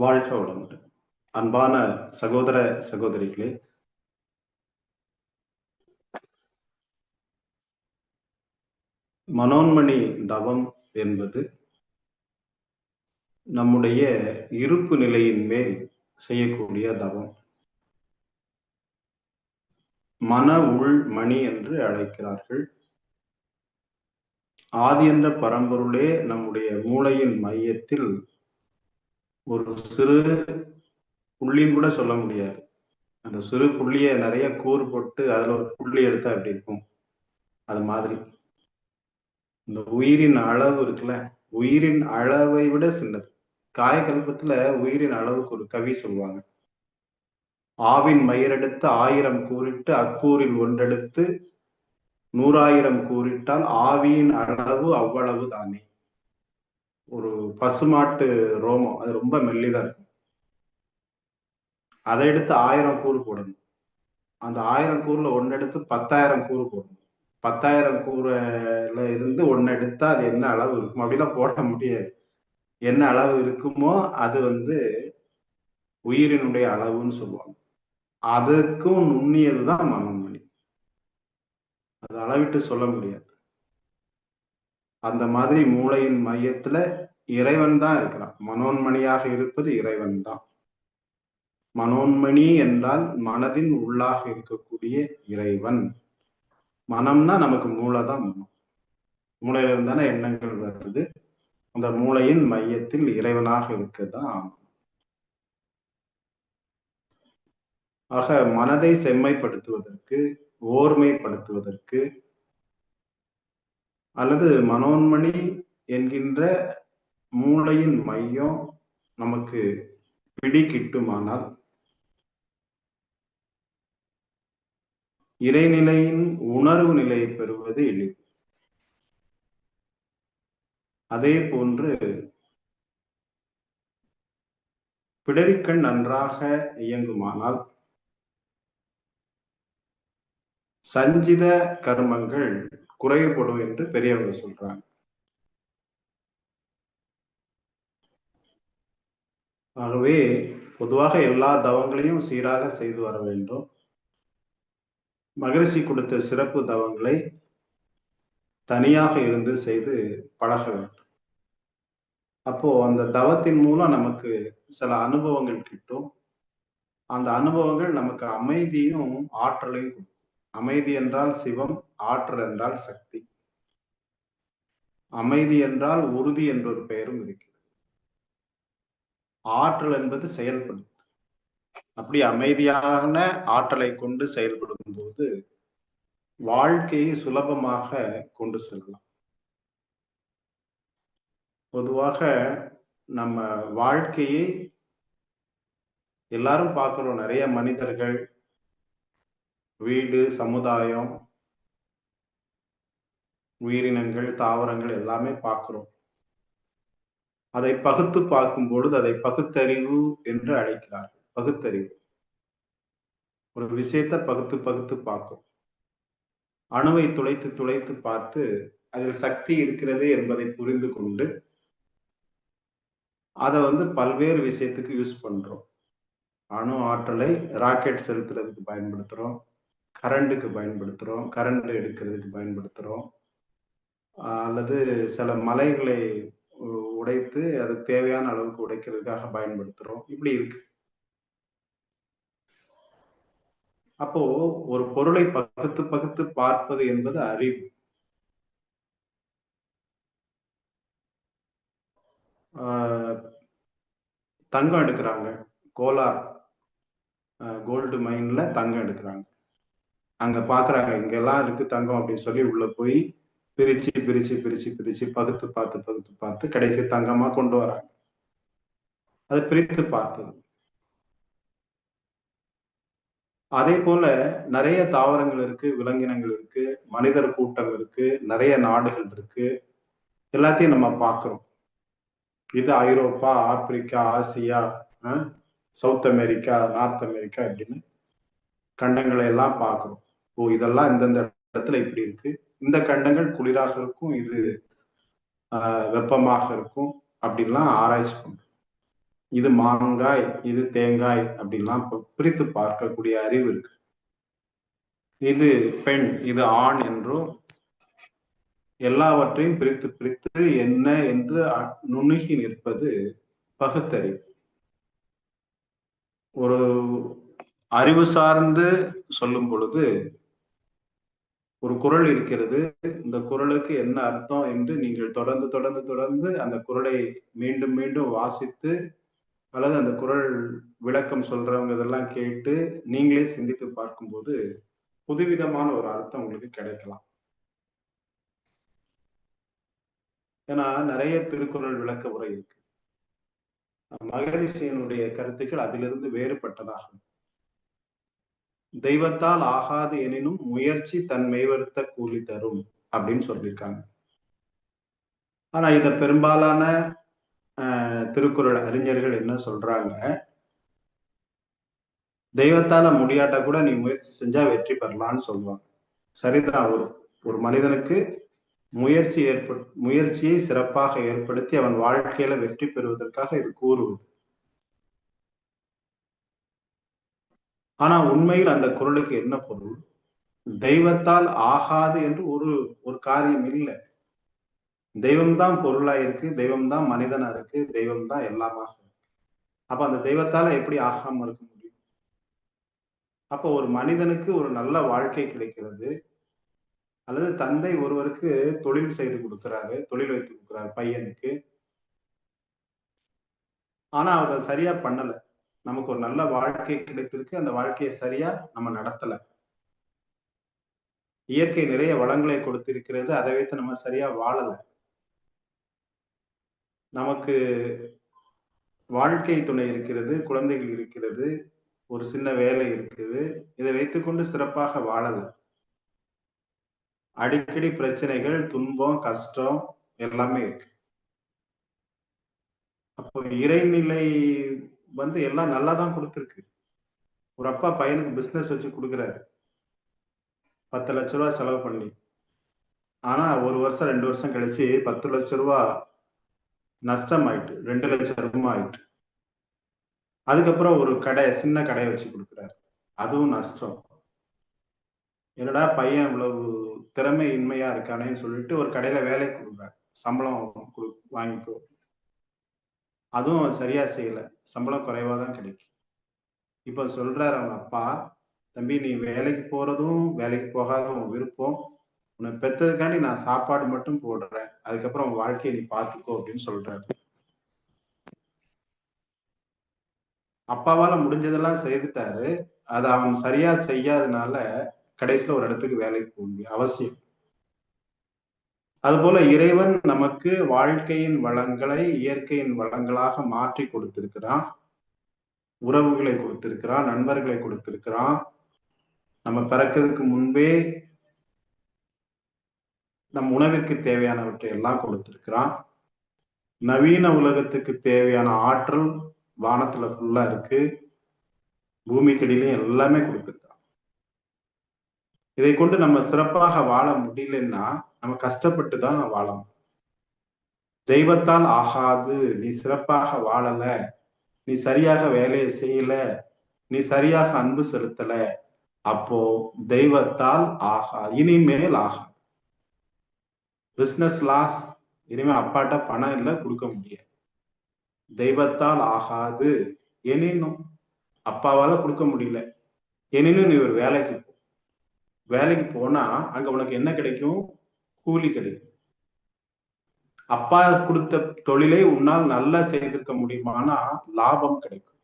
வாழ்க வளமுடன். அன்பான சகோதர சகோதரிகளே, மனோன்மணி தவம் என்பது நம்முடைய இருப்பு நிலையின் மேல் செய்யக்கூடிய தவம். மன உள் மணி என்று அழைக்கிறார்கள். ஆதி என்ற பரம்பொருளே நம்முடைய மூளையின் மையத்தில் ஒரு சிறு புள்ளின்னு கூட சொல்ல முடியாது. அந்த சிறு புள்ளிய நிறைய கூறு போட்டு அதுல ஒரு புள்ளி எடுத்தா எப்படி இருக்கும், அது மாதிரி இந்த உயிரின் அளவு இருக்குல்ல, உயிரின் அளவை விட சின்னது. காயகல்பத்துல உயிரின் அளவுக்கு ஒரு கவி சொல்லுவாங்க. ஆவின் மயிரெடுத்து 1000 கூறிட்டு அக்கூறில் ஒன்றெடுத்து 100,000 கூறிட்டால் ஆவியின் அளவு அவ்வளவு தானே. ஒரு பசுமாட்டு ரோமம் அது ரொம்ப மெல்லிதா இருக்கும். அதை எடுத்து 1000 கூறு போடணும். அந்த 1000 கூறுல ஒன்னு எடுத்து 10,000 கூறு போடணும். 10,000 கூறுல இருந்து ஒன்னு எடுத்தா அது என்ன அளவு இருக்கும் அப்படிலாம் போட முடியாது. என்ன அளவு இருக்குமோ அது உயிரினுடைய அளவுன்னு சொல்லுவாங்க. அதுக்கும் நுண்ணியதுதான் மனோன்மணி. அது அளவிட்டு சொல்ல முடியாது. அந்த மாதிரி மூளையின் மையத்துல இறைவன் தான் இருக்கிறான். மனோன்மணியாக இருப்பது இறைவன் தான். மனோன்மணி என்றால் மனதின் உள்ளாக இருக்கக்கூடிய இறைவன். மனம்னா நமக்கு மூளை தான் மனம். மூளையில இருந்தானே எண்ணங்கள் வருது. அந்த மூளையின் மையத்தில் இறைவனாக இருக்கதான். ஆக மனதை செம்மைப்படுத்துவதற்கு, ஓர்மைப்படுத்துவதற்கு, அல்லது மனோன்மணி என்கின்ற மூளையின் மையம் நமக்கு பிடி கிட்டுமானால் இறைநிலையின் உணர்வு நிலையை பெறுவது எளிது. அதே போன்று பிடரிக்கண் நன்றாக இயங்குமானால் சஞ்சித கர்மங்கள் குறையப்படும் என்று பெரியவர்கள் சொல்றாங்க. ஆகவே பொதுவாக எல்லா தவங்களையும் சீராக செய்து வர வேண்டும். மகரிஷி கொடுத்த சிறப்பு தவங்களை தனியாக இருந்து செய்து பழக வேண்டும். அப்போ அந்த தவத்தின் மூலம் நமக்கு சில அனுபவங்கள் கிட்டும். அந்த அனுபவங்கள் நமக்கு அமைதியும் ஆற்றலையும் கொடுக்கும். அமைதி என்றால் சிவம், ஆற்றல் என்றால் சக்தி. அமைதி என்றால் உறுதி என்ற ஒரு பெயரும் இருக்கிறது. ஆற்றல் என்பது செயல்படும். அப்படி அமைதியான ஆற்றலை கொண்டு செயல்படும் போது வாழ்க்கையை சுலபமாக கொண்டு செல்லலாம். பொதுவாக நம்ம வாழ்க்கையை எல்லாரும் பார்க்கிறோம். நிறைய மனிதர்கள், வீடு, சமுதாயம், உயிரினங்கள், தாவரங்கள் எல்லாமே பார்க்கிறோம். அதை பகுத்து பார்க்கும் பொழுது அதை பகுத்தறிவு என்று அழைக்கிறார்கள். பகுத்தறிவு ஒரு விஷயத்தை பகுத்து பகுத்து பார்க்கும். அணுவை துளைத்து துளைத்து பார்த்து அதில் சக்தி இருக்கிறது என்பதை புரிந்து கொண்டு அதை பல்வேறு விஷயத்துக்கு யூஸ் பண்றோம். அணு ஆற்றலை ராக்கெட் செலுத்துறதுக்கு பயன்படுத்துறோம், கரண்ட்டுக்கு பயன்படுத்துறோம், கரண்ட் எடுக்கிறதுக்கு பயன்படுத்துறோம், அல்லது சில மலைகளை உடைத்து அது தேவையான அளவுக்கு உடைக்கிறதுக்காக பயன்படுத்துறோம். இப்படி இருக்கு. அப்போ ஒரு பொருளை பகுத்து பகுத்து பார்ப்பது என்பது அறிவு. தங்கம் எடுக்கிறாங்க, கோலார் கோல்டு மைன்ல தங்கம் எடுக்கிறாங்க. அங்க பாக்குறாங்க இங்கெல்லாம் இருக்கு தங்கம் அப்படின்னு சொல்லி உள்ள போய் பிரிச்சு பிரிச்சு பிரிச்சு பிரிச்சு பகுத்து பார்த்து கடைசி தங்கமா கொண்டு வராங்க. அதை பிரித்து பார்த்தது. அதே போல நிறைய தாவரங்கள் இருக்கு, விலங்கினங்கள் இருக்கு, மனிதர் கூட்டம் இருக்கு, நிறைய நாடுகள் இருக்கு. எல்லாத்தையும் நம்ம பார்க்கிறோம். இது Europe, Africa, Asia, South America, North America இப்படின்னு கண்டங்களை எல்லாம் பார்க்கிறோம். ஓ, இதெல்லாம் இந்தந்த இடத்துல இப்படி இருக்கு. இந்த கண்டங்கள் குளிராக இருக்கும், இது வெப்பமாக இருக்கும் அப்படின்லாம் ஆராய்ச்சி பண்றோம். இது மாங்காய், இது தேங்காய் அப்படின்லாம் பிரித்து பார்க்கக்கூடிய அறிவு இருக்கு. இது பெண், இது ஆண் என்றும் எல்லாவற்றையும் பிரித்து பிரித்து என்ன என்று நுணுகி நிற்பது பகுத்தறிவு. ஒரு அறிவு சார்ந்து சொல்லும் பொழுது ஒரு குறள் இருக்கிறது. இந்த குறளுக்கு என்ன அர்த்தம் என்று நீங்கள் தொடர்ந்து தொடர்ந்து தொடர்ந்து அந்த குறளை மீண்டும் மீண்டும் வாசித்து அல்லது அந்த குறள் விளக்கம் சொல்றவங்க இதெல்லாம் கேட்டு நீங்களே சிந்தித்து பார்க்கும்போது புதுவிதமான ஒரு அர்த்தம் உங்களுக்கு கிடைக்கலாம். ஏன்னா நிறைய திருக்குறள் விளக்க உரை இருக்கு. மகரிஷியனுடைய கருத்துக்கள் அதிலிருந்து வேறுபட்டதாகும். தெய்வத்தால் ஆகாது எனினும் முயற்சி தன் மெய்வருத்த கூலி தரும் அப்படின்னு சொல்லியிருக்காங்க. ஆனா இத பெரும்பாலான திருக்குறள் அறிஞர்கள் என்ன சொல்றாங்க, தெய்வத்தால முடியாட்டா கூட நீ முயற்சி செஞ்சா வெற்றி பெறலாம்னு சொல்லுவாங்க. சரிதான். ஒரு மனிதனுக்கு முயற்சியை சிறப்பாக ஏற்படுத்தி அவன் வாழ்க்கையில வெற்றி பெறுவதற்காக இது கூறுவது. ஆனா உண்மையில் அந்த குறளுக்கு என்ன பொருள்? தெய்வத்தால் ஆகாது என்று ஒரு காரியம் இல்லை. தெய்வம்தான் பொருளா இருக்கு, தெய்வம்தான் மனிதனா இருக்கு, தெய்வம்தான் எல்லாமாக இருக்கு. அப்ப அந்த தெய்வத்தால எப்படி ஆகாம இருக்க முடியும்? அப்ப ஒரு மனிதனுக்கு ஒரு நல்ல வாழ்க்கை கிடைக்கிறது, அல்லது தந்தை ஒருவருக்கு தொழில் செய்து கொடுக்கிறாரு, தொழில் வைத்து கொடுக்கிறாரு பையனுக்கு. ஆனா அவர் சரியா பண்ணல. நமக்கு ஒரு நல்ல வாழ்க்கை கிடைத்திருக்கு, அந்த வாழ்க்கையை சரியா நம்ம நடத்தல. இயற்கை நிறைய வளங்களை கொடுத்திருக்கிறது, அதை வைத்து நம்ம சரியா வாழல. நமக்கு வாழ்க்கை துணை இருக்கிறது, குழந்தைகள் இருக்கிறது, ஒரு சின்ன வேலை இருக்குது, இதை வைத்துக்கொண்டு சிறப்பாக வாழல. அடிக்கடி பிரச்சனைகள், துன்பம், கஷ்டம் எல்லாமே இருக்கு. அப்போ இறைநிலை எல்லாம் நல்லா தான் கொடுத்துருக்கு. ஒரு அப்பா பையனுக்கு பிசினஸ் வச்சு கொடுக்குறாரு, 10 லட்ச ரூபாய் செலவு பண்ணி. ஆனா 1 வருஷம் 2 வருஷம் கழிச்சு 10 லட்ச ரூபாய் நஷ்டம் ஆயிட்டு, 2 லட்சம் ரூபாய் ஆயிட்டு. அதுக்கப்புறம் ஒரு சின்ன கடையை வச்சு கொடுக்குறாரு, அதுவும் நஷ்டம். என்னடா பையன் இவ்வளவு திறமை இன்மையா இருக்கானேன்னு சொல்லிட்டு ஒரு கடையில வேலை கொடுக்குறாரு, சம்பளம் வாங்கிக்கோ. அதுவும் சரியா செய்யல, சம்பளம் குறைவா தான் கிடைக்கும். இப்ப சொல்றாரு அவங்க அப்பா, தம்பி நீ வேலைக்கு போறதும் வேலைக்கு போகாததும் விருப்பம், உன்னை பெற்றதுக்காண்டி நான் சாப்பாடு மட்டும் போடுறேன், அதுக்கப்புறம் உன் வாழ்க்கையை நீ பார்த்துக்கோ அப்படின்னு சொல்றாரு. அப்பாவால முடிஞ்சதெல்லாம் செய்துட்டாரு, அதை அவன் சரியா செய்யாதனால கடைசியில ஒரு இடத்துக்கு வேலைக்கு போக வேண்டிய அவசியம். அதுபோல இறைவன் நமக்கு வாழ்க்கையின் வளங்களை இயற்கையின் வளங்களாக மாற்றி கொடுத்திருக்கிறான். உறவுகளை கொடுத்திருக்கிறான், நண்பர்களை கொடுத்திருக்கிறான். நம்ம பிறக்கிறதுக்கு முன்பே நம் உணவிற்கு தேவையானவற்றை எல்லாம் கொடுத்திருக்கிறான். நவீன உலகத்துக்கு தேவையான ஆற்றல் வானத்துல ஃபுல்லா இருக்கு, பூமிக்கடியிலையும் எல்லாமே கொடுத்திருக்கான். இதை கொண்டு நம்ம சிறப்பாக வாழ முடியலன்னா நம்ம கஷ்டப்பட்டு தான் வாழணும். தெய்வத்தால் ஆகாது, நீ சிறப்பாக வாழல, நீ சரியாக வேலையை செய்யல, நீ சரியாக அன்பு செலுத்தல, அப்போ தெய்வத்தால் ஆகா, இனிமேல் ஆகா. பிசினஸ் லாஸ், இனிமே அப்பாட்ட பணம் இல்லை, கொடுக்க முடியாது. தெய்வத்தால் ஆகாது எனினும், அப்பாவால கொடுக்க முடியல எனினும் நீ ஒரு வேலைக்கு போனா அங்க உனக்கு என்ன கிடைக்கும்? கூலி கிடைக்கும். அப்பா கொடுத்த தொழிலை உன்னால் நல்லா செய்திருக்க முடியுமானா லாபம் கிடைக்கும்.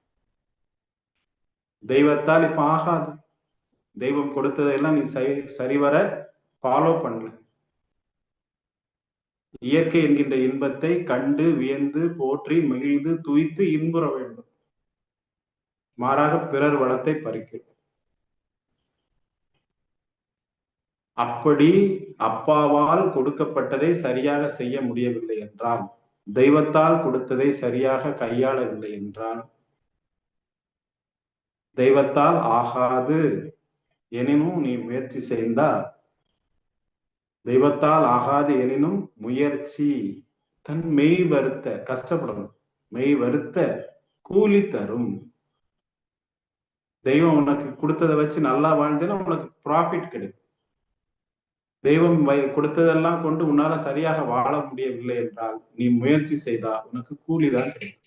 தெய்வத்தால் இப்ப ஆகாது, தெய்வம் கொடுத்ததெல்லாம் நீ சரிவர ஃபாலோ பண்ணல. இயற்கை என்கின்ற இன்பத்தை கண்டு வியந்து போற்றி மகிழ்ந்து துய்த்து இன்புற வேண்டும், மாறாக பிறர் வளத்தை பறிக்கும். அப்படி அப்பாவால் கொடுக்கப்பட்டதை சரியாக செய்ய முடியவில்லை என்றால், தெய்வத்தால் கொடுத்ததை சரியாக கையாளவில்லை என்றால், தெய்வத்தால் ஆகாது எனினும் நீ முயற்சி செய்தா, தெய்வத்தால் ஆகாது எனினும் முயற்சி தன் மெய் வருத்த, கஷ்டப்படணும், மெய் வருத்த கூலி தரும். தெய்வம் உனக்கு கொடுத்ததை வச்சு நல்லா வாழ்ந்தேன்னா உனக்கு ப்ராஃபிட் கிடைக்கும். தெய்வம் கொடுத்ததெல்லாம் கொண்டு உன்னால சரியாக வாழ முடியவில்லை என்றால் நீ முயற்சி செய்தால் உனக்கு கூலிதான் கிடைக்கும்.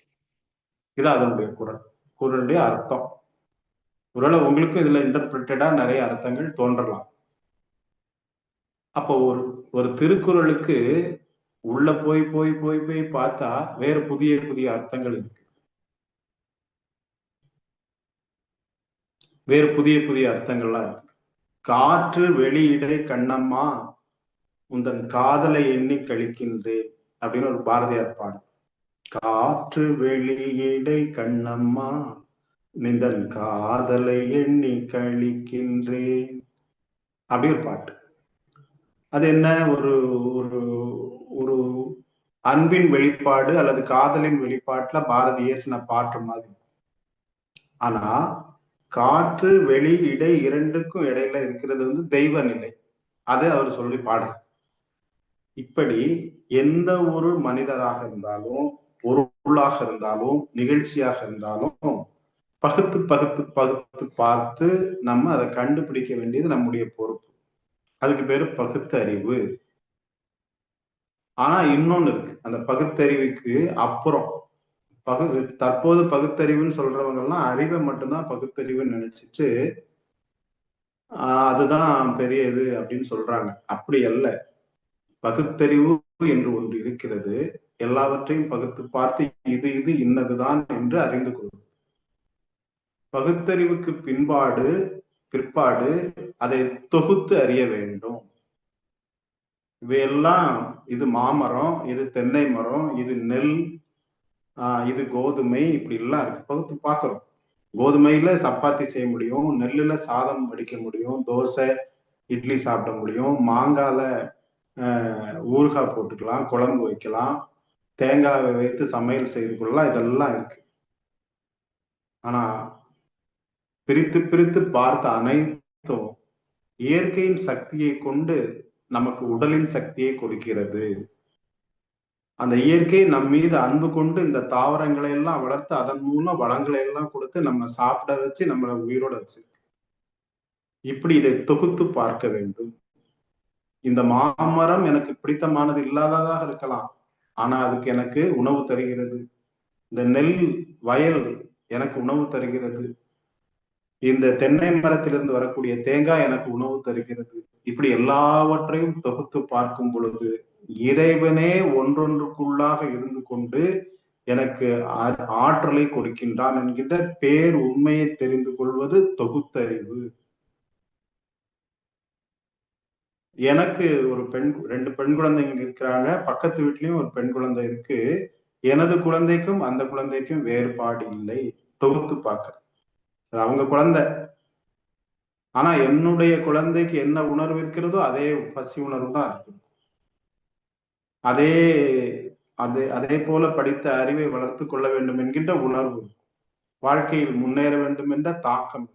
இது அதனுடைய குரலுடைய அர்த்தம். ஒருவேளை உங்களுக்கு இதுல இன்டர்பிரிட்டடா நிறைய அர்த்தங்கள் தோன்றலாம். அப்போ ஒரு திருக்குறளுக்கு உள்ள போய் போய் போய் போய் பார்த்தா வேறு புதிய புதிய அர்த்தங்கள் இருக்கு. வேறு புதிய புதிய அர்த்தங்கள்லாம் இருக்கு. காற்று வெளியிடை கண்ணம்மா உந்தன் காதலை எண்ணி கழிக்கின்றேன் அப்படின்னு ஒரு பாரதியார் பாடல். காற்று வெளியிடை கண்ணம்மா நிதன் காதலை எண்ணி கழிக்கின்றேன் அப்படி ஒரு பாட்டு. அது என்ன, ஒரு ஒரு ஒரு அன்பின் வெளிப்பாடு அல்லது காதலின் வெளிப்பாட்டுல பாரதி ஏற்றின பாட்டு மாதிரி. ஆனா காற்று வெளி இடை இரண்டுக்கும் இடையில இருக்கிறது தெய்வ நிலை. அதை அவர் சொல்லி பாடுறார். இப்படி எந்த ஒரு மனிதராக இருந்தாலும், பொருளாக இருந்தாலும், நிகழ்ச்சியாக இருந்தாலும் பகுத்து பகுத்து பகுத்து பார்த்து நம்ம அதை கண்டுபிடிக்க வேண்டியது நம்முடைய பொறுப்பு. அதுக்கு பேரு பகுத்தறிவு. ஆனா இன்னொன்னு இருக்கு, அந்த பகுத்தறிவுக்கு அப்புறம் தற்போது பகுத்தறிவுன்னு சொல்றவங்க எல்லாம் அறிவை மட்டும்தான் பகுத்தறிவுன்னு நினைச்சிட்டு அதுதான் பெரிய இது அப்படின்னு சொல்றாங்க. அப்படி அல்ல. பகுத்தறிவு என்று ஒன்று இருக்கிறது. எல்லாவற்றையும் பகுத்து பார்த்து இது இது இன்னதுதான் என்று அறிந்து கொள்ளும். பகுத்தறிவுக்கு பிற்பாடு அதை தொகுத்து அறிய வேண்டும். இவையெல்லாம் இது மாமரம், இது தென்னை மரம், இது நெல், இது கோதுமை, இப்படி எல்லாம் இருக்கு. பகுத்து பார்க்கிறோம். கோதுமையில சப்பாத்தி செய்ய முடியும், நெல்லுல சாதம் வடிக்க முடியும், தோசை இட்லி சாப்பிட முடியும், மாங்கால ஊறுகாய் போட்டுக்கலாம், குழம்பு வைக்கலாம், தேங்காவை வைத்து சமையல் செய்து கொள்ளலாம். இதெல்லாம் இருக்கு. ஆனா பிரித்து பிரித்து பார்த்த அனைத்தும் இயற்கையின் சக்தியை கொண்டு நமக்கு உடலின் சக்தியை கொடுக்கிறது. அந்த இயற்கை நம் மீது அன்பு கொண்டு இந்த தாவரங்களை எல்லாம் வளர்த்து அதன் மூலம் வளங்களை எல்லாம் கொடுத்து நம்ம சாப்பிட வச்சு நம்மளை உயிரோட வச்சு, இப்படி இதை தொகுத்து பார்க்க வேண்டும். இந்த மாமரம் எனக்கு பிடித்தமானது இல்லாததாக இருக்கலாம், ஆனா அதுக்கு எனக்கு உணவு தருகிறது. இந்த நெல் வயல் எனக்கு உணவு தருகிறது. இந்த தென்னை மரத்திலிருந்து வரக்கூடிய தேங்காய் எனக்கு உணவு தருகிறது. இப்படி எல்லாவற்றையும் தொகுத்து பார்க்கும் பொழுது இறைவனே ஒன்றொன்றுக்குள்ளாக இருந்து கொண்டு எனக்கு ஆற்றலை கொடுக்கின்றான் என்கின்ற பேர் உண்மையை தெரிந்து கொள்வது தொகுத்தறிவு. எனக்கு ஒரு ரெண்டு பெண் குழந்தைங்க இருக்கிறாங்க. பக்கத்து வீட்லயும் ஒரு பெண் குழந்தை இருக்கு. எனது குழந்தைக்கும் அந்த குழந்தைக்கும் வேறுபாடு இல்லை. தொகுத்து பார்க்க அவங்க குழந்தை. ஆனா என்னுடைய குழந்தைக்கு என்ன உணர்வு இருக்கிறதோ அதே பசி உணர்வு தான் இருக்கு. அதே அதே அதே போல படித்த அறிவை வளர்த்து கொள்ள வேண்டும் என்கின்ற உணர்வு, வாழ்க்கையில் முன்னேற வேண்டும் என்ற தாக்கம்.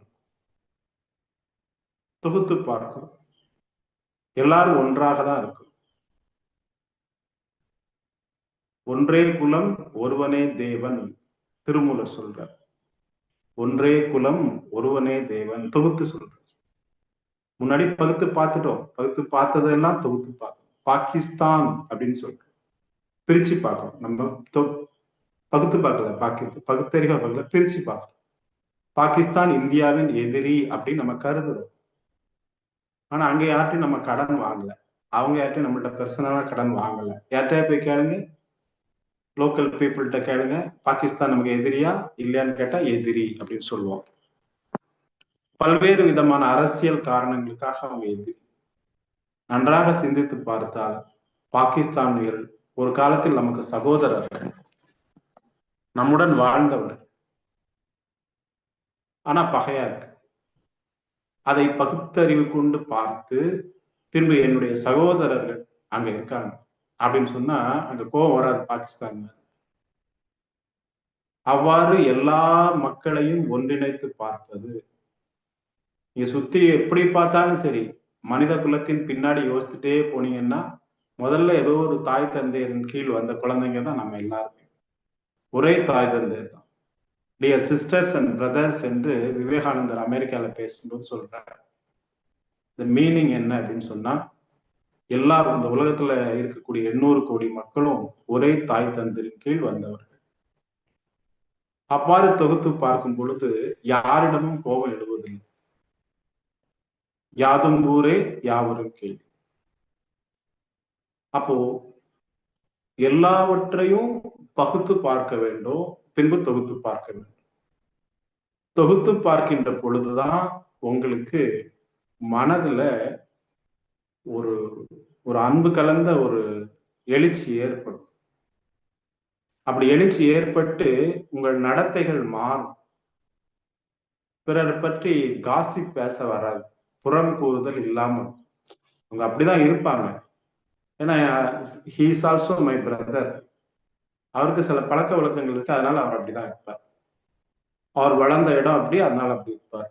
தொகுத்து பார்க்கும். எல்லாரும் ஒன்றாக தான் இருக்கும். ஒன்றே குலம் ஒருவனே தேவன் திருமூலர் சொல்றார். ஒன்றே குலம் ஒருவனே தேவன் தொகுத்து சொல்ற. முன்னாடி பகுத்து பார்த்துட்டோம். பகுத்து பார்த்ததெல்லாம் தொகுத்து பார்க்கணும். பாகிஸ்தான் அப்படின்னு சொல்றோம், பிரிச்சு பார்க்கணும். நம்ம பகுத்து பார்க்கல, பகுத்தறிவா பார்க்கல, பிரிச்சு பார்க்கணும். பாகிஸ்தான் இந்தியாவின் எதிரி அப்படின்னு நம்ம கருதுறோம். ஆனா அங்க யார்ட்டையும் நம்ம கடன் வாங்கல, அவங்க யார்ட்டையும் நம்மள்ட்ட பர்சனலா கடன் வாங்கல. யார்கிட்டயா போய் கேளுங்க, லோக்கல் பீப்புள்கிட்ட கேளுங்க, பாகிஸ்தான் நமக்கு எதிரியா இல்லையான்னு கேட்டா எதிரி அப்படின்னு சொல்லுவோம். பல்வேறு விதமான அரசியல் காரணங்களுக்காக அவங்க எதிரி. நன்றாக சிந்தித்து பார்த்தால் பாகிஸ்தானியர்கள் ஒரு காலத்தில் நமக்கு சகோதரர்கள், நம்முடன் வாழ்ந்தவர், ஆனா பகையா இருக்கு. அதை பகுத்தறிவு கொண்டு பார்த்து பின்பு என்னுடைய சகோதரர்கள் அங்க இருக்காங்க அப்படின்னு சொன்னா அங்க கோபம் வராது பாகிஸ்தான். அவ்வாறு எல்லா மக்களையும் ஒன்றிணைத்து பார்ப்பது. நீங்க சுத்தி எப்படி பார்த்தாலும் சரி, மனித குலத்தின் பின்னாடி யோசிச்சுட்டே போனீங்கன்னா முதல்ல ஏதோ ஒரு தாய் தந்தையரின் கீழ் வந்த குழந்தைங்க தான் நம்ம எல்லாருமே. ஒரே தாய் தந்தையர் தான். டியர் சிஸ்டர்ஸ் அண்ட் பிரதர்ஸ் என்று விவேகானந்தர் அமெரிக்கால பேசும்போது சொல்றாரு. இந்த மீனிங் என்ன அப்படின்னு சொன்னா, எல்லாரும் இந்த உலகத்துல இருக்கக்கூடிய 800 கோடி மக்களும் ஒரே தாய் தந்தரின் கீழ் வந்தவர்கள். அவ்வாறு தொகுத்து பார்க்கும் பொழுது யாரிடமும் கோபம் எழுவதில்லை. யாதும் ஊரே யாவரும் கீழ். அப்போ எல்லாவற்றையும் பகுத்து பார்க்க வேண்டும், பின்பு தொகுத்து பார்க்க வேண்டும். தொகுத்து பார்க்கின்ற பொழுதுதான் உங்களுக்கு மனதுல ஒரு ஒரு அன்பு கலந்த ஒரு எழுச்சி ஏற்படும். அப்படி எழுச்சி ஏற்பட்டு உங்கள் நடத்தைகள் மாறும். பிறர் பற்றி காசிப் பேச வராது, புறம் கூறுதல் இல்லாமல் அவங்க அப்படிதான் இருப்பாங்க. ஏன்னா he is also my brother. அவருக்கு சில பழக்க வழக்கங்கள் இருக்கு, அதனால அவர் அப்படிதான் இருப்பார். அவர் வளர்ந்த இடம் அப்படி, அதனால அப்படி இருப்பார்.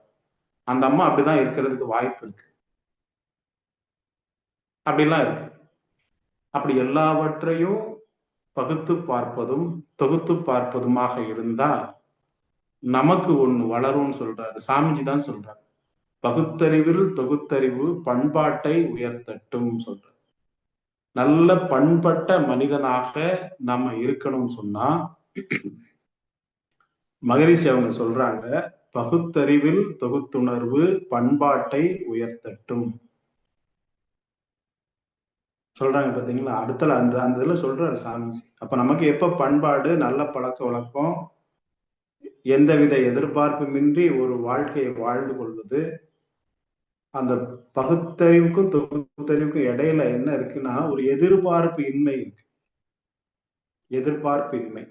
அந்த அம்மா அப்படிதான் இருக்கிறதுக்கு வாய்ப்பு இருக்கு. அப்படிலாம் இருக்கு. அப்படி எல்லாவற்றையும் பகுத்து பார்ப்பதும் தொகுத்து பார்ப்பதுமாக இருந்தா நமக்கு ஒண்ணு வளரும்னு சொல்றாரு. சாமிஜி தான் சொல்றாரு, பகுத்தறிவில் தொகுத்தறிவு பண்பாட்டை உயர்த்தட்டும் சொல்றாரு. நல்ல பண்பட்ட மனிதனாக நம்ம இருக்கணும்னு சொன்னா மகரிஷி அவங்க சொல்றாங்க, பகுத்தறிவில் தொகுத்துணர்வு பண்பாட்டை உயர்த்தட்டும் சொல்றாங்க. பாத்தீங்களா, அடுத்தல அந்த அந்த இதுல சொல்றாரு சாமிஜி. அப்ப நமக்கு எப்ப பண்பாடு, நல்ல பழக்க வழக்கம், எந்தவித எதிர்பார்ப்புமின்றி ஒரு வாழ்க்கையை வாழ்ந்து கொள்வது, அந்த பகுத்தறிவுக்கும் தொகுத்தறிவுக்கும் இடையில என்ன இருக்குன்னா ஒரு எதிர்பார்ப்பு இன்மை இருக்கு. எதிர்பார்ப்பு இன்மை.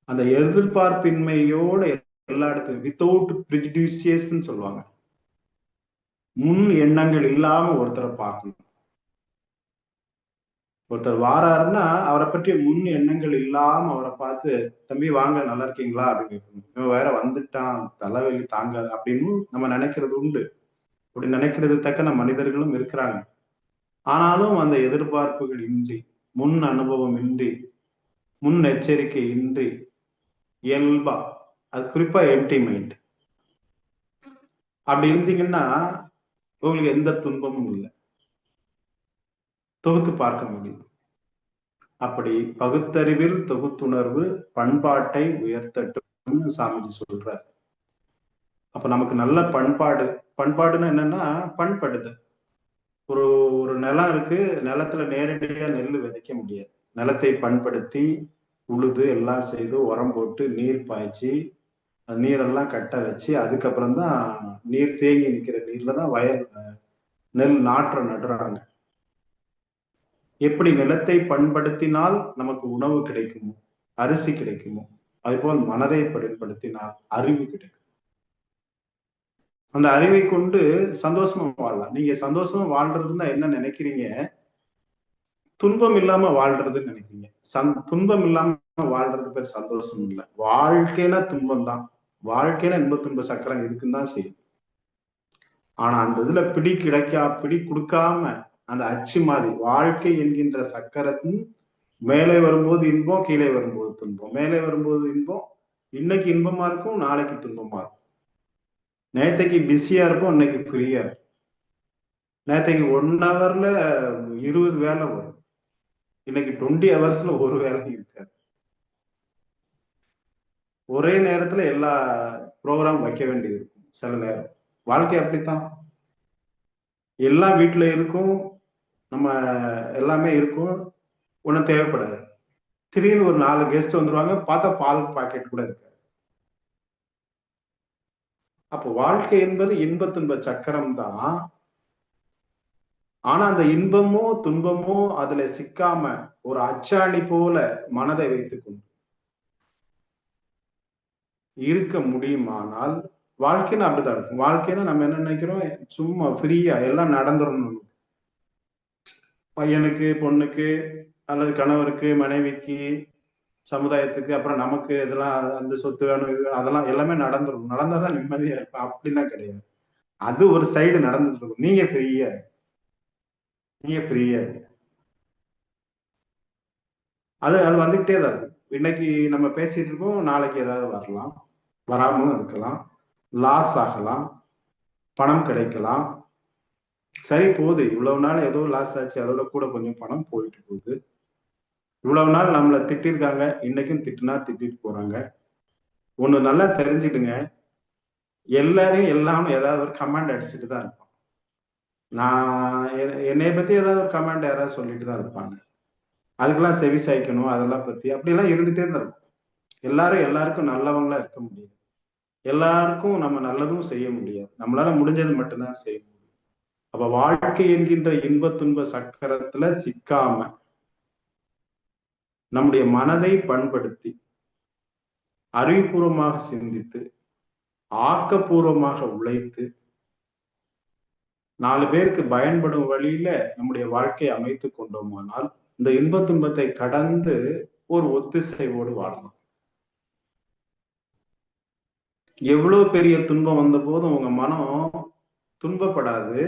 அந்த எதிர்பார்ப்பின்மையோட எல்லா இடத்துலையும் வித்தவுட் ப்ரிஜுடியூசியஸ் சொல்லுவாங்க. முன் எண்ணங்கள் இல்லாம ஒருத்தரை பார்க்கணும். ஒருத்தர் வாராருன்னா அவரை பற்றி முன் எண்ணங்கள் இல்லாம அவரை பார்த்து, தம்பி வாங்க நல்லா இருக்கீங்களா அப்படின்னு கேட்கணும். இவன் வேற வந்துட்டான், தலைவலி தாங்காது அப்படின்னு நம்ம நினைக்கிறது உண்டு. அப்படி நினைக்கிறது தக்கன மனிதர்களும் இருக்கிறாங்க. ஆனாலும் அந்த எதிர்பார்ப்புகள் இன்றி, முன் அனுபவம் இன்றி, முன் எச்சரிக்கை இன்றி, இயல்பா, அது குறிப்பா எம்டி மைண்ட் அப்படி இருந்தீங்கன்னா உங்களுக்கு எந்த துன்பமும் இல்லை, தொகுத்து பார்க்க முடியும். அப்படி பகுத்தறிவில் தொகுத்துணர்வு பண்பாட்டை உயர்த்தட்டும் சாமிஜி சொல்றார். அப்ப நமக்கு நல்ல பண்பாடு, பண்பாடுன்னா என்னன்னா பண்படுதல். ஒரு ஒரு நிலம் இருக்கு, நிலத்துல நேரடியா நெல் விதைக்க முடியாது. நிலத்தை பண்படுத்தி உழுது எல்லாம் செய்து உரம் போட்டு நீர் பாய்ச்சி நீரெல்லாம் கட்ட வச்சு அதுக்கப்புறம் தான் நீர் தேங்கி நிற்கிற நீர்ல தான் வயல் நெல் நாற்ற நடுறாங்க. எப்படி நிலத்தை பண்படுத்தினால் நமக்கு உணவு கிடைக்குமோ, அரிசி கிடைக்குமோ, அதுபோல் மனதை பயன்படுத்தினால் அறிவு கிடைக்கும். அந்த அறிவை கொண்டு சந்தோஷமா வாழலாம். நீங்க சந்தோஷமா வாழ்றதுன்னா என்ன நினைக்கிறீங்க? துன்பம் இல்லாம வாழ்றதுன்னு நினைக்கிறீங்க. துன்பம் இல்லாம வாழ்றது பேர் சந்தோஷம் இல்லை. வாழ்க்கைனா துன்பம் தான். வாழ்க்கையில இன்ப துன்ப சக்கரம் இருக்குன்னு தான் செய்யும். ஆனா அந்த இதுல பிடி கொடுக்காம அந்த அச்சு மாதிரி வாழ்க்கை என்கின்ற சக்கரத்தின் மேலே வரும்போது இன்பம், கீழே வரும்போது துன்பம். மேலே வரும்போது இன்பம், இன்னைக்கு இன்பமா இருக்கும், நாளைக்கு துன்பமா இருக்கும். நேத்தைக்கு பிஸியா இருப்போம், இன்னைக்கு ஃப்ரீயா இருக்கும். நேத்தைக்கு 1 ஹவர்ல 20 வேலை வரும், இன்னைக்கு 20 ஹவர்ஸ்ல ஒரு வேலையும் இருக்காது. ஒரே நேரத்துல எல்லா ப்ரோக்ராம் வைக்க வேண்டியது இருக்கும் சில நேரம். வாழ்க்கை அப்படித்தான். எல்லா வீட்டுல இருக்கும், நம்ம எல்லாமே இருக்கும், ஒன்றும் தேவைப்படாது. திடீர்னு ஒரு 4 கெஸ்ட் வந்துருவாங்க, பார்த்தா பால் பாக்கெட் கூட இருக்கு. அப்போ வாழ்க்கை என்பது இன்ப துன்ப சக்கரம் தான். ஆனா அந்த இன்பமோ துன்பமோ அதுல சிக்காம ஒரு அச்சாணி போல மனதை வைத்துக் கொண்டு இருக்க முடியுமானால் வாழ்க்கைன்னு அப்படிதான் இருக்கும். வாழ்க்கைன்னா நம்ம என்ன நினைக்கிறோம், சும்மா ஃப்ரீயா எல்லாம் நடந்துடணும். பையனுக்கு, பொண்ணுக்கு, அல்லது கணவருக்கு, மனைவிக்கு, சமுதாயத்துக்கு, அப்புறம் நமக்கு இதெல்லாம் அந்த சொத்து வேணும், அதெல்லாம் எல்லாமே நடந்துடும். நடந்தாதான் நிம்மதியா இருக்கும். அப்படிலாம் கிடையாது. அது ஒரு சைடு நடந்துட்டு இருக்கும். நீங்க ஃப்ரீயா, நீங்க ஃப்ரீயா அது அது வந்துகிட்டே தான் இருக்கும். இன்னைக்கு நம்ம பேசிட்டு இருக்கோம், நாளைக்கு ஏதாவது வரலாம், வராமலும் இருக்கலாம், லாஸ் ஆகலாம், பணம் கிடைக்கலாம். சரி போகுது, இவ்வளவு நாள் ஏதோ லாஸ் ஆச்சு, அதோட கூட கொஞ்சம் பணம் போயிட்டு போகுது. இவ்வளவு நாள் நம்மளை திட்டிருக்காங்க, இன்னைக்கும் திட்டுனா திட்டிட்டு போறாங்க. ஒண்ணு நல்லா தெரிஞ்சுடுங்க, எல்லாரையும் எல்லாம் ஏதாவது ஒரு கமாண்ட் அடிச்சுட்டு தான் இருப்பான். நான் என்னைய பத்தி ஏதாவது ஒரு கமாண்ட் யாராவது சொல்லிட்டு தான் இருப்பாங்க. அதுக்கெல்லாம் செவி சாய்க்கணும், அதெல்லாம் பத்தி அப்படியெல்லாம் இருந்துட்டே தான் இருக்கும். எல்லாரும் எல்லாருக்கும் நல்லவங்களா இருக்க முடியாது. எல்லாருக்கும் நம்ம நல்லதும் செய்ய முடியாது. நம்மளால முடிஞ்சது மட்டும்தான் செய்ய முடியும். அப்ப வாழ்க்கை என்கின்ற இன்ப துன்ப சக்கரத்துல சிக்காம நம்முடைய மனதை பண்படுத்தி அறிவுபூர்வமாக சிந்தித்து ஆக்கப்பூர்வமாக உழைத்து 4 பேருக்கு பயன்படும் வழியில நம்முடைய வாழ்க்கையை அமைத்துக் கொண்டோமானால் இந்த இன்ப துன்பத்தை கடந்து ஒரு ஒத்திசைவோடு வாழலாம். எவ்வளவு பெரிய துன்பம் வந்த போதும் உங்க மனம் துன்பப்படாது.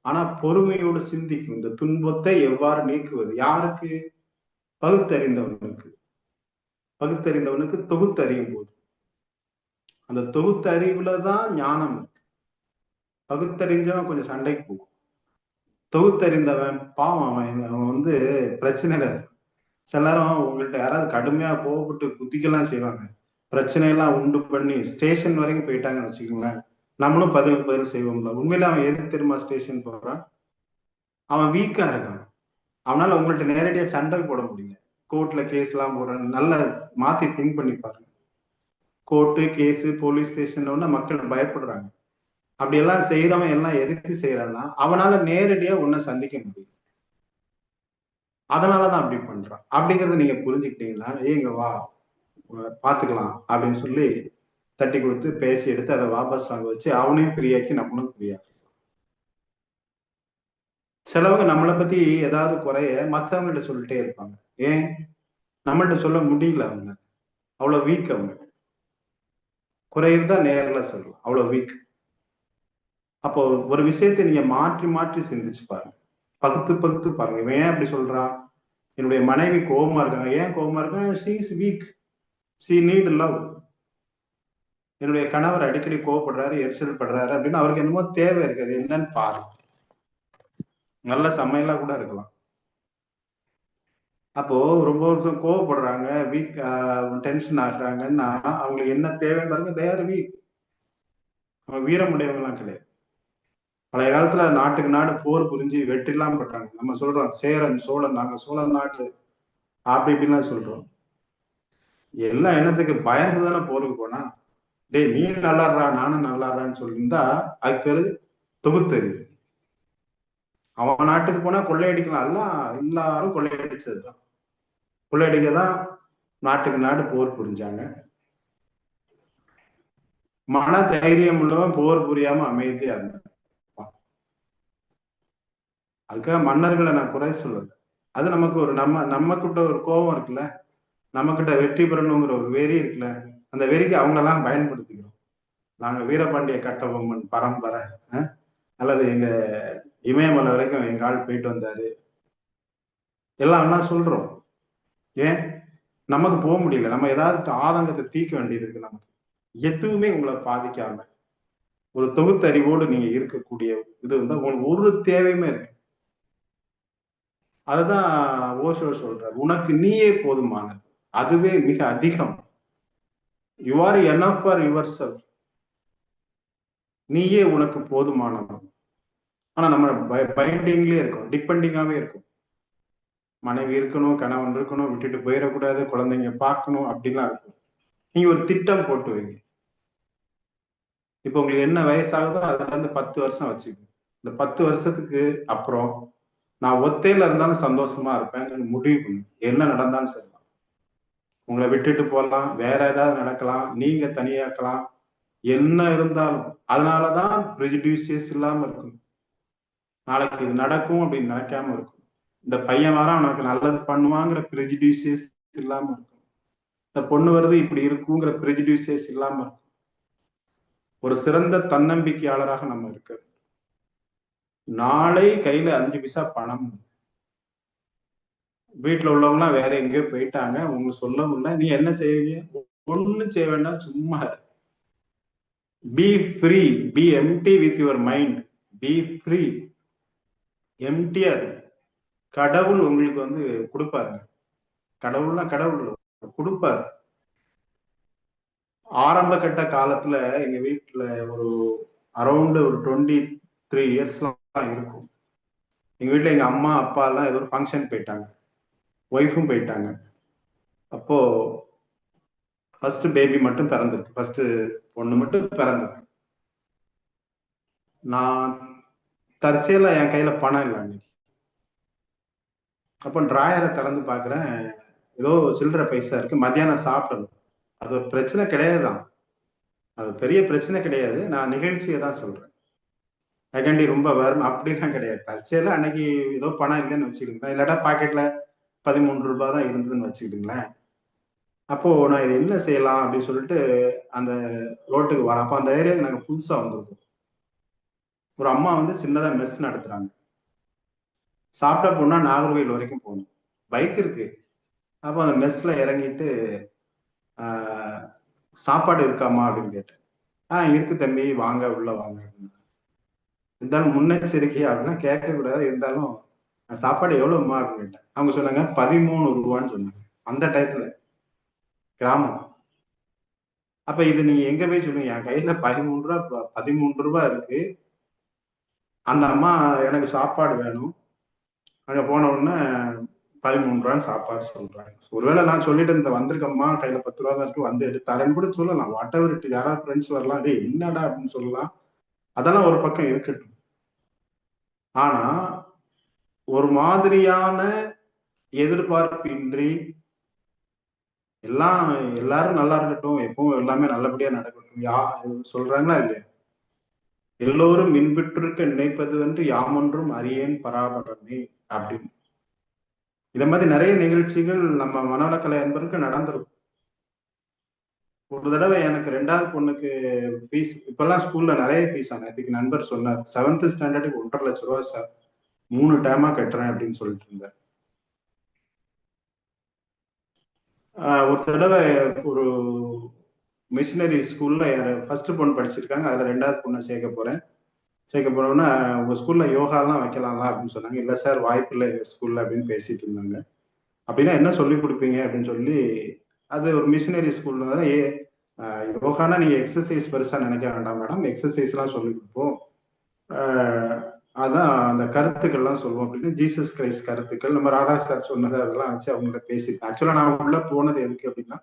ஆனா பொறுமையோடு சிந்திக்கும். இந்த துன்பத்தை எவ்வாறு நீக்குவது? யாருக்கு? பகுத்தறிந்தவனுக்கு. பகுத்தறிந்தவனுக்கு தொகுத்தறியும் போது அந்த தொகுத்தறிவுல தான் ஞானம் இருக்கு. பகுத்தறிஞ்சவன் கொஞ்சம் சண்டைக்கு போகும். தொகுத்தறிந்தவன் பாவம், அவன் வந்து பிரச்சனையில இருக்கு. சில நேரம் உங்கள்கிட்ட யாராவது கடுமையா கோவப்பட்டு குதிக்கலாம் செய்வாங்க. பிரச்சனையெல்லாம் உண்டு பண்ணி ஸ்டேஷன் வரைக்கும் போயிட்டாங்கன்னு வச்சுக்கோங்களேன். நம்மளும் பதிலுக்கு பதில் செய்வோம்ல. உண்மையில அவன் எதுக்கு தெரியுமா ஸ்டேஷன் போறான்? அவன் வீக்கா இருக்கான். அவனால உங்கள்ட்ட நேரடியா சண்டை போட முடியல. கோர்ட்ல கேஸ் எல்லாம் போடுறாங்க. நல்லா மாத்தி திங்க் பண்ணி பாருங்க. கோர்ட்டு, கேஸ், போலீஸ் ஸ்டேஷன் மக்கள் பயப்படுறாங்க. அப்படி எல்லாம் செய்யறவன் எல்லாம் எதுக்கு செய்யறான்னா அவனால நேரடியா உன்னை சந்திக்க முடியும். அதனாலதான் அப்படி பண்றான். அப்படிங்கறத நீங்க புரிஞ்சுக்கிட்டீங்கன்னா, ஏங்க வா பாத்துக்கலாம் அப்படின்னு சொல்லி தட்டி கொடுத்து பேசி எடுத்து அதை வாபஸ் வாங்க வச்சு அவனையும் ஃப்ரீயாக்கி நம்மளும் ஃப்ரீயா. சிலவங்க நம்மளை பத்தி ஏதாவது குறைய மத்தவங்கள்ட்ட சொல்லிட்டே இருப்பாங்க. ஏன்? நம்மள்ட்ட சொல்ல முடியல. அவங்க அவ்வளவு வீக். அவங்க குறையிருந்தா நேரில் சொல்லலாம், அவ்வளவு வீக். அப்போ ஒரு விஷயத்தை நீங்க மாற்றி மாற்றி சிந்திச்சு பாருங்க, பகுத்து பகுத்து பாருங்க. இவன் ஏன் அப்படி சொல்றான்? என்னுடைய மனைவி கோபமா இருக்காங்க. ஏன் கோபமா இருக்காங்க? She is weak, she need love. என்னுடைய கணவர் அடிக்கடி கோவப்படுறாரு, எரிச்சல் படுறாரு அப்படின்னு அவருக்கு என்னமோ தேவை இருக்குது. என்னன்னு பாருங்க. நல்ல சமையலா கூட இருக்கலாம். அப்போ ரொம்ப வருஷம் கோவப்படுறாங்க, வீக், டென்ஷன் ஆகுறாங்கன்னா அவங்களுக்கு என்ன தேவைன்னு பாருங்க. They are week. அவங்க வீரமுடையவங்கலாம் கிடையாது. பழைய காலத்துல நாட்டுக்கு நாடு போர் புரிஞ்சு வெற்றிலாம் பட்டாங்க. நம்ம சொல்றோம் சேரன் சோழன், நாங்க சோழன் நாட்டு அப்படி இப்படின்லாம் சொல்றோம். எல்லாம் என்னத்துக்கு? பயந்து தானே போருக்கு போனா. டேய் நீ நல்லாடுறா நானும் நல்லாடுறான்னு சொல்லியிருந்தா அதுக்கு பேரு தொகுத்தறிவு. அவன் நாட்டுக்கு போனா கொள்ளையடிக்கலாம். எல்லாம் எல்லாரும் கொள்ளையடிச்சதுதான். கொள்ளையடிக்கதான் நாட்டுக்கு நாடு போர் புரிஞ்சாங்க. மன தைரியம் உள்ளவன் போர் புரியாம அமைதியா இருந்தான். அதுக்காக மன்னர்களை நான் குறை சொல்லல. அது நமக்கு ஒரு நம்ம கிட்ட ஒரு கோபம் இருக்குல்ல, நம்ம கிட்ட வெற்றி பெறணுங்கிற ஒரு வெறி இருக்குல்ல, அந்த வெறிக்கு அவங்களெல்லாம் பயன்படுத்திக்கிறோம். நாங்க வீரபாண்டிய கட்டபொம்மன் பரம்பரை, அல்லது எங்க இமயமலை வரைக்கும் எங்க ஆள் போயிட்டு வந்தாரு எல்லாம் என்ன சொல்றோம். ஏன்? நமக்கு போக முடியல. நம்ம ஏதாவது ஆதங்கத்தை தீர்க்க வேண்டியது இருக்கு. நமக்கு எதுவுமே உங்களை பாதிக்காம ஒரு தொகுத்தறிவோடு நீங்க இருக்கக்கூடிய இது வந்து உங்களுக்கு ஒரு தேவையுமே இருக்கு. அதுதான் ஓஷோ சொல்றாரு, உனக்கு நீயே போதுமானது, அதுவே மிக அதிகம். You are enough for your self. நீயே உனக்கு போதுமானவன். ஆனா நம்ம பைண்டிங்லயே இருக்கும், டிபெண்டிங்காவே இருக்கும். மனைவி இருக்கணும், கணவன் இருக்கணும், விட்டுட்டு போயிடக்கூடாது, குழந்தைங்க பார்க்கணும், அப்படிலாம் இருக்கும். நீங்க ஒரு திட்டம் போட்டு வைங்க. இப்ப உங்களுக்கு என்ன வயசாகுதோ அதுல இருந்து 10 வருஷம் வச்சுக்கோங்க. இந்த 10 வருஷத்துக்கு அப்புறம் நான் ஒத்தையில இருந்தாலும் சந்தோஷமா இருப்பேன் முடிவு பண்ணு. என்ன நடந்தாலும் சரி, உங்களை விட்டுட்டு போகலாம், வேற ஏதாவது நடக்கலாம், நீங்க தனியாக்கலாம், என்ன இருந்தாலும். அதனாலதான் ப்ரெஜுடியூசியஸ் இல்லாம இருக்கும். நாளைக்கு இது நடக்கும் அப்படின்னு நினைக்காம இருக்கும். இந்த பையன் வர உனக்கு நல்லது பண்ணுவாங்கிற ப்ரெஜுடியூசியஸ் இல்லாம இருக்கும். இந்த பொண்ணு வருது இப்படி இருக்குங்கிற ப்ரெஜுடியூசியஸ் இல்லாம இருக்கும். ஒரு சிறந்த தன்னம்பிக்கையாளராக நம்ம இருக்க. நாளை கையில 5 பைசா பணம், வீட்டுல உள்ளவங்கலாம் வேற எங்கேயோ போயிட்டாங்க, உங்களுக்கு சொல்ல முடியல. நீ என்ன செய்வீங்க? ஒண்ணும் செய்ய வேண்டாம், சும்மா be free, be empty with your mind, be free, எம்டியா கடவுள் உங்களுக்கு வந்து கொடுப்பாருங்க. கடவுள்னா கடவுள் கொடுப்பாரு. ஆரம்ப கட்ட காலத்துல எங்க வீட்டுல ஒரு அரௌண்ட் ஒரு 23 இயர்ஸ்லாம் இருக்கும். எங்க வீட்டுல எங்க அம்மா அப்பா எல்லாம் ஏதோ ஒரு ஃபங்க்ஷன் போயிட்டாங்க, ஒய்ஃபும் போயிட்டாங்க. அப்போ ஃபர்ஸ்ட் பேபி மட்டும் பிறந்திருக்கு, ஃபர்ஸ்ட் பொண்ணு மட்டும் பிறந்திருக்கு. நான் தற்செயலா என் கையில பணம் இல்லை அன்னைக்கு. அப்போ டிராயரை திறந்து பாக்குறேன், ஏதோ சில்லற பைசா இருக்கு, மத்தியானம் சாப்பிடணும். அது ஒரு பிரச்சனை கிடையாதுதான், அது பெரிய பிரச்சனை கிடையாது. நான் நிகழ்ச்சியை தான் சொல்றேன். செகண்டி ரொம்ப வரும் அப்படிலாம் கிடையாது. தற்செயலா அன்னைக்கு ஏதோ பணம் இல்லைன்னு வச்சுக்கிட்டுங்களேன், இல்லாட்டா பாக்கெட்ல 13 ரூபாய் தான் இருந்ததுன்னு வச்சுக்கிட்டுங்களேன். அப்போ நான் இது என்ன செய்யலாம் அப்படின்னு சொல்லிட்டு அந்த ரோட்டுக்கு வரேன். அப்போ அந்த ஏரியாவுக்கு நாங்கள் புதுசா வந்திருக்கோம். ஒரு அம்மா வந்து சின்னதா மெஸ் நடத்துறாங்க. சாப்பிட போனா நாகர்கோவில் வரைக்கும் போகணும், பைக் இருக்கு. அப்போ அந்த மெஸ்ல இறங்கிட்டு ஆஹ், சாப்பாடு இருக்காமா அப்படின்னு கேட்டேன். இருக்கு தம்பி, வாங்க உள்ள வாங்க அப்படின்னு. இருந்தாலும் முன்னெச்சரிக்கை அப்படின்னா கேட்க கூடாது. இருந்தாலும் சாப்பாடு எவ்வளவுமா அப்படின்னு கேட்டேன். அவங்க சொன்னாங்க 13 ரூபான்னு சொன்னாங்க. அந்த டயத்துல கிராமம். அப்ப இது நீங்க எங்க போய் சொல்லுங்க, என் கையில 13 ரூபா 13 ரூபாய் இருக்கு. அந்த அம்மா எனக்கு சாப்பாடு வேணும். அங்க போன உடனே 13 ரூபான்னு சாப்பாடு சொல்றாங்க. ஒருவேளை நான் சொல்லிட்டு இந்த வந்திருக்கம்மா கையில 10 ரூபா தான் இருக்கு, வந்து எடுத்து தரேன்னு கூட சொல்லலாம். வாட் எவர் இட், யாராவது ஃப்ரெண்ட்ஸ் வரலாம், டேய் என்னடா அப்படின்னு சொல்லலாம். அதெல்லாம் ஒரு பக்கம் இருக்கட்டும். ஆனா ஒரு மாதிரியான எதிர்பார்ப்பின்றி எல்லாம் எல்லாரும் நல்லா இருக்கட்டும், எப்பவும் எல்லாமே நல்லபடியா நடக்கட்டும் சொல்றாங்களா இல்லையா? எல்லோரும் மின்பெற்றிருக்க நினைப்பது என்று யாமொன்றும் அறியேன் பராபரமே அப்படின்னு. இத மாதிரி நிறைய நிகழ்ச்சிகள் நம்ம மனவளக்கலை என்பதற்கு நடந்திருக்கும். ஒரு தடவை எனக்கு 2வது பொண்ணுக்கு ஃபீஸ், இப்பெல்லாம் ஸ்கூல்ல நிறைய ஃபீஸ் ஆன, இதுக்கு நண்பர் சொன்னார், 7th ஸ்டாண்டர்டுக்கு 1,50,000 சார், 3 டேமா கட்டுறேன் அப்படின்னு சொல்லிட்டு இருந்தார். ஒரு தடவை ஒரு மிஷினரி ஸ்கூல்ல ஃபர்ஸ்ட் பொண்ணு படிச்சிருக்காங்க, அதுல 2வது பொண்ணை சேர்க்க போனோம்னா, உங்க ஸ்கூல்ல யோகாலாம் வைக்கலாம்ல அப்படின்னு சொன்னாங்க. இல்ல சார் வாய்ப்பு இல்லை எங்க ஸ்கூல்ல அப்படின்னு பேசிட்டு இருந்தாங்க. அப்படின்னா என்ன சொல்லி கொடுப்பீங்க அப்படின்னு சொல்லி, அது ஒரு மிஷினரி ஸ்கூல்ல யோகானா நீங்க எக்ஸசைஸ் பெருசா நினைக்க வேண்டாம் மேடம், எக்ஸசைஸ் எல்லாம் சொல்லி கொடுப்போம். அதான் அந்த கருத்துக்கள்லாம் சொல்லுவோம் அப்படின்னு, ஜீசஸ் கிரைஸ்ட் கருத்துக்கள் நம்ம ராதா சார் சொன்னது அதெல்லாம் வச்சு அவங்கள்ட்ட பேசிட்டேன். ஆக்சுவலா நான் உள்ள போனது எதுக்கு அப்படின்னா,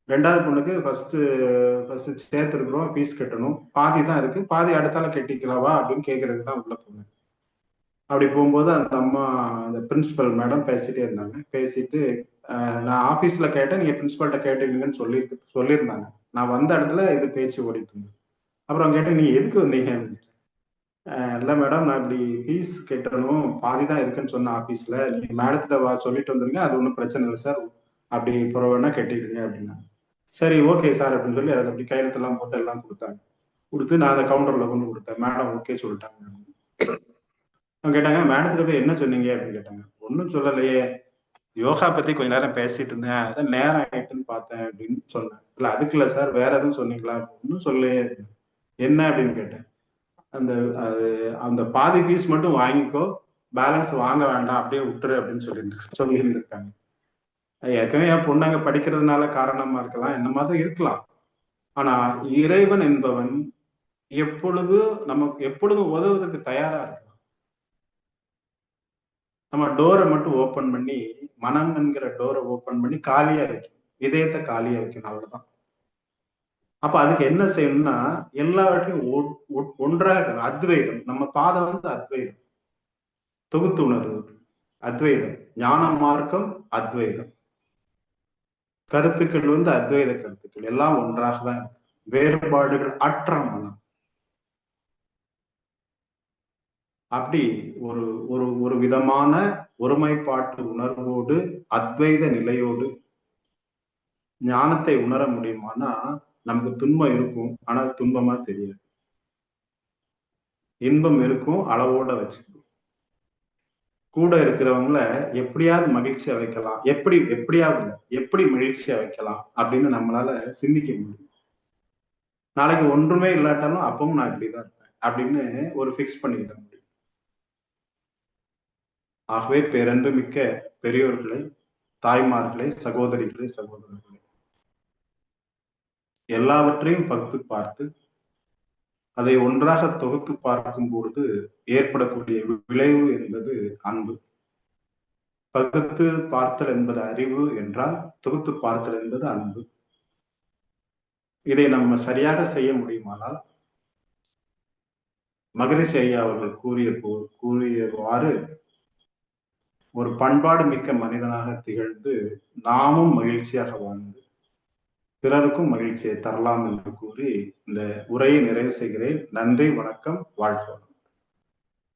2வது பொண்ணுக்கு ஃபர்ஸ்ட் சேர்த்துருக்குறோம், ஃபீஸ் கட்டணும், பாதி தான் இருக்கு, பாதி அடுத்தால கட்டிக்கலாவா அப்படின்னு கேட்கறதுக்கு தான் உள்ள போனேன். அப்படி போகும்போது அந்த அம்மா, அந்த பிரின்சிபல் மேடம் பேசிட்டே இருந்தாங்க. பேசிட்டு நான் ஆபீஸ்ல கேட்டேன், நீங்க பிரின்சிபல்கிட்ட கேட்டுக்கீங்கன்னு சொல்லியிருந்தாங்க. நான் வந்த இடத்துல இது பேச்சு ஓடிட்டு இருந்தது. அப்புறம் கேட்டேன், நீங்க எதுக்கு வந்தீங்க? இல்ல மேடம், நான் இப்படி ஃபீஸ் கட்டணும், பாதி தான் இருக்குன்னு சொன்ன ஆபீஸ்ல, நீங்க மேடத்துல சொல்லிட்டு வந்துருங்க, அது ஒன்றும் பிரச்சனை இல்லை சார், அப்படி புறவேணா கட்டிடுங்க அப்படின்னா. சரி ஓகே சார் அப்படின்னு சொல்லி அதில் அப்படி கையெழுத்தெல்லாம் போட்டு எல்லாம் கொடுத்தாங்க. கொடுத்து நான் அந்த கவுண்டர்ல கொண்டு கொடுத்தேன். மேடம் ஓகே சொல்லிட்டாங்க. அவங்க கேட்டாங்க, மேடத்துல போய் என்ன சொன்னீங்க அப்படின்னு கேட்டாங்க. ஒன்றும் சொல்லலையே, யோகா பத்தி கொஞ்ச நேரம் பேசிட்டு இருந்தேன், அதான் நேரம் ஆயிட்டுன்னு பார்த்தேன் அப்படின்னு சொன்னேன். இல்ல அதுக்கு இல்ல சார், வேற எதுவும் சொன்னீங்களா? ஒன்றும் சொல்லலையே. என்ன அப்படின்னு கேட்டேன். அந்த அது அந்த பாதி பீஸ் மட்டும் வாங்கிக்கோ, பேலன்ஸ் வாங்க வேண்டாம், அப்படியே விட்டுரு அப்படின்னு சொல்லியிருந்திருக்காங்க. ஏற்கனவே என் பொண்ணாங்க படிக்கிறதுனால காரணமா இருக்கலாம், என்ன மாதிரி இருக்கலாம். ஆனா இறைவன் என்பவன் எப்பொழுது நமக்கு எப்பொழுதும் உதவுவதற்கு தயாரா இருக்கலாம். நம்ம டோரை மட்டும் ஓபன் பண்ணி, மனம் என்கிற டோரை ஓபன் பண்ணி காலியா வைக்கணும், இதயத்தை காலியா வைக்கணும், அவ்வளவுதான். அப்ப அதுக்கு என்ன செய்யணும்னா, எல்லாவற்றையும் ஒன்றாக இருக்கணும். அத்வைதம், நம்ம பாதம் வந்து அத்வைதம், தொகுத்து உணர்வு அத்வைதம், ஞான மார்க்கம் அத்வைதம், கருத்துக்கள் வந்து அத்வைத கருத்துக்கள், எல்லாம் ஒன்றாக தான், வேறுபாடுகள் அற்ற மனம். அப்படி ஒரு ஒரு ஒரு விதமான ஒருமைப்பாட்டு உணர்வோடு, அத்வைத நிலையோடு ஞானத்தை உணர முடியுமானா, நமக்கு துன்பம் இருக்கும், ஆனால் துன்பமா தெரியாது. . 'இன்பம்' இருக்கும், அளவோட வச்சுக்கணும். கூட இருக்கிறவங்கள எப்படியாவது மகிழ்ச்சியா வைக்கலாம், எப்படியாவது இல்லை, எப்படி மகிழ்ச்சியா வைக்கலாம் அப்படின்னு நம்மளால சிந்திக்க முடியும். நாளைக்கு ஒன்றுமே இல்லாட்டாலும் அப்பவும் நான் இப்படிதான் இருப்பேன் அப்படின்னு ஒரு ஃபிக்ஸ் பண்ணிக்கிட முடியும். ஆகவே பேரன்பு மிக்க பெரியோர்களே, தாய்மார்களே, சகோதரிகளே, சகோதரர்களே, எல்லாவற்றையும் பகுத்து பார்த்து அதை ஒன்றாக தொகுத்து பார்க்கும் பொழுது ஏற்படக்கூடிய விளைவு என்பது அன்பு. பகுத்து பார்த்தல் என்பது அறிவு என்றால் தொகுத்து பார்த்தல் என்பது அன்பு. இதை நம்ம சரியாக செய்ய முடியுமானால் மகரிஷி ஐயா அவர்கள் கூறியவாறு ஒரு பண்பாடு மிக்க மனிதனாக திகழ்ந்து நாமும் மகிழ்ச்சியாக வாழ்ந்து பிறருக்கும் மகிழ்ச்சியை தரலாம் என்று கூறி இந்த உரையை நிறைவு செய்கிறேன். நன்றி, வணக்கம், வாழ்க.